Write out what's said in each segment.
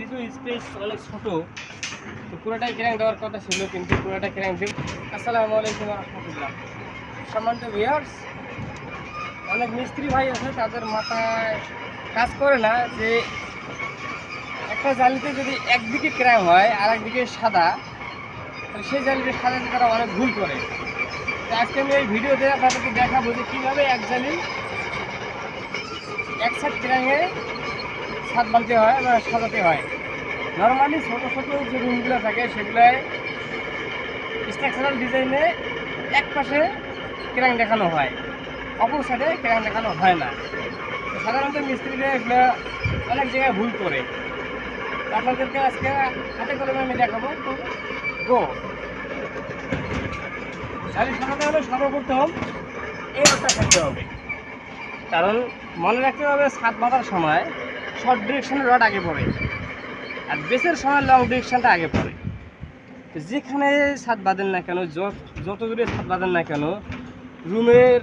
যেহেতু স্পেস অনেক ছোট, তো পুরোটাই ক্র্যাঙ্ক দেওয়ার কথা ছিল, কিন্তু পুরোটা ক্র্যাঙ্ক দেব। আসসালামু আলাইকুম রহমতুল্লাহ। সম্মানিত ভিউয়ার্স, অনেক মিস্ত্রি ভাই আছে, তাদের মাথায় কাজ করে না যে একটা জালিতে যদি একদিকে ক্র্যাঙ্ক হয় আর একদিকে সাদা, তাহলে সেই জালিতে সাদাতে তারা অনেক ভুল করে। তো আজকে আমি এই ভিডিওতে আপনাদেরকে দেখাবো যে কীভাবে এক জালি এক সাইড ক্র্যাঙ্কে ছাদ বানতে হয় বা সাজাতে হয়। নর্মালি ছোটো ছোটো যে রুমগুলো থাকে সেগুলোয় স্ট্রাকচারাল ডিজাইনে এক পাশে ক্র্যাঙ্ক দেখানো হয়, অপর সাইডে ক্র্যাঙ্ক দেখানো হয় না। তো সাধারণত মিস্ত্রিরা এগুলো অনেক জায়গায় ভুল করে। আপনাদেরকে আজকে হাতে কলমে আমি দেখাবো। তো গো জালি সাজাতে হলে সর্বপ্রথম এই রডটা থাকতে হবে, কারণ মনে রাখতে হবে ছাদ বাঁধার সময় শর্ট ডিরেকশনের রড আগে পড়ে আর বেসের সময় লং ডিরেকশনটা আগে পড়ে। তো যেখানে ছাদ বাঁধেন না কেন, যত দূরে ছাদ বাঁধেন না কেন, রুমের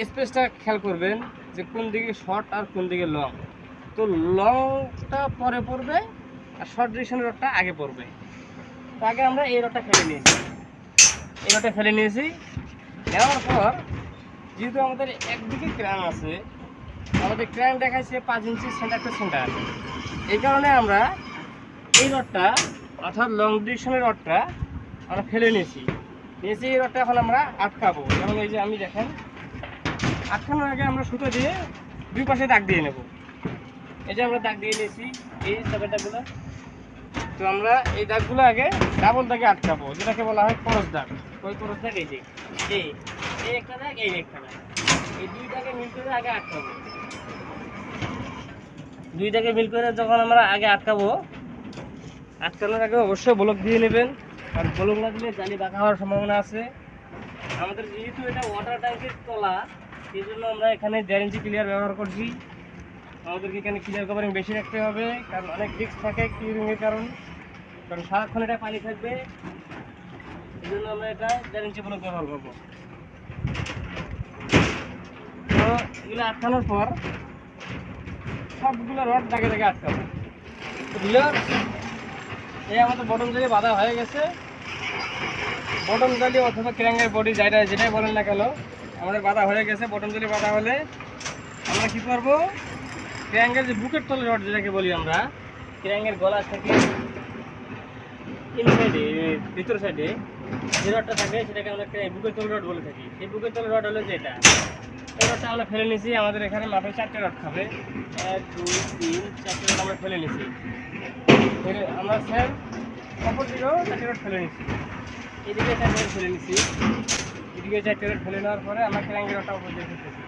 স্পেসটা খেয়াল করবেন যে কোন দিকে শর্ট আর কোন দিকে লং। তো লংটা পরে পড়বে আর শর্ট ডিরেকশনের রডটা আগে পড়বে। তো আগে আমরা এই রডটা ফেলে নিয়েছি। নেওয়ার পর যেহেতু আমাদের একদিকে ক্র্যাঙ্ক আছে, আমাদের ক্র্যাঙ্ক দেখাচ্ছে 5 ইঞ্চি সেন্টার টু সেন্টার, এই কারণে আমরা এই রডটা অর্থাৎ লং ডিরেকশনের রডটা আমরা ফেলে নিয়েছি। এই রডটা এখন আমরা আটকাবো। যেমন এই যে আমি দেখেন, আটকানোর আগে আমরা সুতো দিয়ে দুই পাশে দাগ দিয়ে নেব। এই যে আমরা দাগ দিয়ে নিয়েছি এই চাকাটাগুলো। তো আমরা এই দাগগুলো আগে ডাবল দাগে আটকাবো, যেটাকে বলা হয় ক্রস দাগ। ওই ক্রস দাগ এই যে এই একটা দাগ, এই একটা দাগ, এই দুই দাগে মিল করে আগে আটকাবো। দুই দাগে মিল করে যখন আমরা আগে আটকাবো, আটকানোর আগে অবশ্যই ব্লক দিয়ে নেবেন, আর ব্লক না দিলে জালি বাঁকা হওয়ার সম্ভাবনা আছে। আমাদের যেহেতু এটা ওয়াটার ট্যাঙ্কের তলা, সেই জন্য আমরা এখানে 1.5 ইঞ্চি ক্লিয়ার ব্যবহার করছি। আমাদেরকে এখানে ক্লিয়ার কভারিং বেশি রাখতে হবে, কারণ অনেক রিস্ক থাকে ক্লিয়ারিংয়ের কারণ সারাক্ষণ এটা পানি থাকবে। এই জন্য আমরা এটা 1.5 ইঞ্চি ব্লক ব্যবহার করবো। তো এগুলো আটকানোর পর সবগুলো রড দাগে দাগে আটকাবো। এই আমাদের বটম জালি বাঁধা হয়ে গেছে। বটম জালি অথবা ক্র্যাঙ্কের বডি যেটাই বলেন না কেন, আমাদের বাঁধা হয়ে গেছে। বটম জালি বাঁধা হলে আমরা কী করবো, ক্র্যাঙ্কের যে বুকের তলে রড যেটাকে বলি আমরা, ক্র্যাঙ্কের গলা থেকে ইনসাইডে ভিতর সাইডে যে রডটা থাকে সেটাকে আমরা বুকের তলে রড বলে থাকি। সেই বুকের তলে রড হলো যেটা, এই রডটা আমরা ফেলে নিয়েছি। আমাদের এখানে মাপে 4টে রড খাবে, 1 2 3 4টে রড আমরা ফেলে নিয়েছি। আমরা স্যার অপর দিকেও 4টে রড ফেলে নিচ্ছি, এদিকে 4টে রড ফেলে নিচ্ছি, এদিকে 4টে রড ফেলে নেওয়ার পরে আমরা ক্র্যাঙ্কের রডটা উপর দিয়ে ফেলতেছি।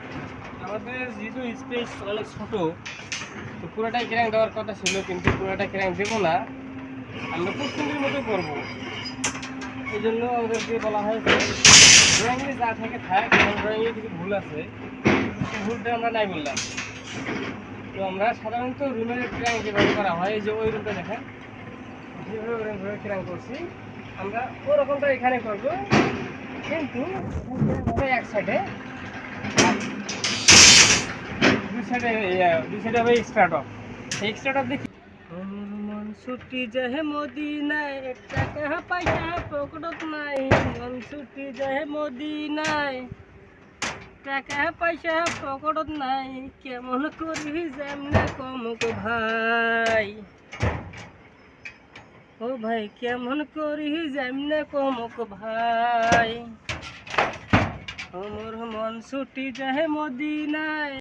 আমাদের যেহেতু স্পেস অনেক ছোটো, তো পুরোটাই ক্র্যাঙ্ক দেওয়ার কথা ছিল, কিন্তু পুরোটা ক্র্যাঙ্ক দেবো না, আমরা প্রস্তুতির মতো করবো। এই জন্য আমাদেরকে বলা হয় যে ড্রয়িংয়ে যা থাকে থাক, এবং ড্রয়িংয়ে কিছু ভুল আছে, সেই ভুলটা আমরা নাই বললাম। তো আমরা সাধারণত রুমের ক্র্যাঙ্ক যেভাবে করা হয়, যে ওই রুমটা দেখেন যেভাবে ওরকমভাবে ক্র্যাঙ্ক করছি, আমরা ওরকমটা এখানে করবো, কিন্তু এক সাইডে দুই সাইডে হবে স্টার্ট অফ। এই স্টার্ট অফ দেখি মন ছুটি যায় মদিনায়, টাকা পয়সা পকেটত নাই। মন ছুটি যায় মদিনায়, টাকা পয়সা পকেটত নাই। কেমন করি যেমনে কমক ভাই, ও ভাই কেমন করি যেমনে কমক ভাই। মোর মন ছুটি যায় মদিনায়।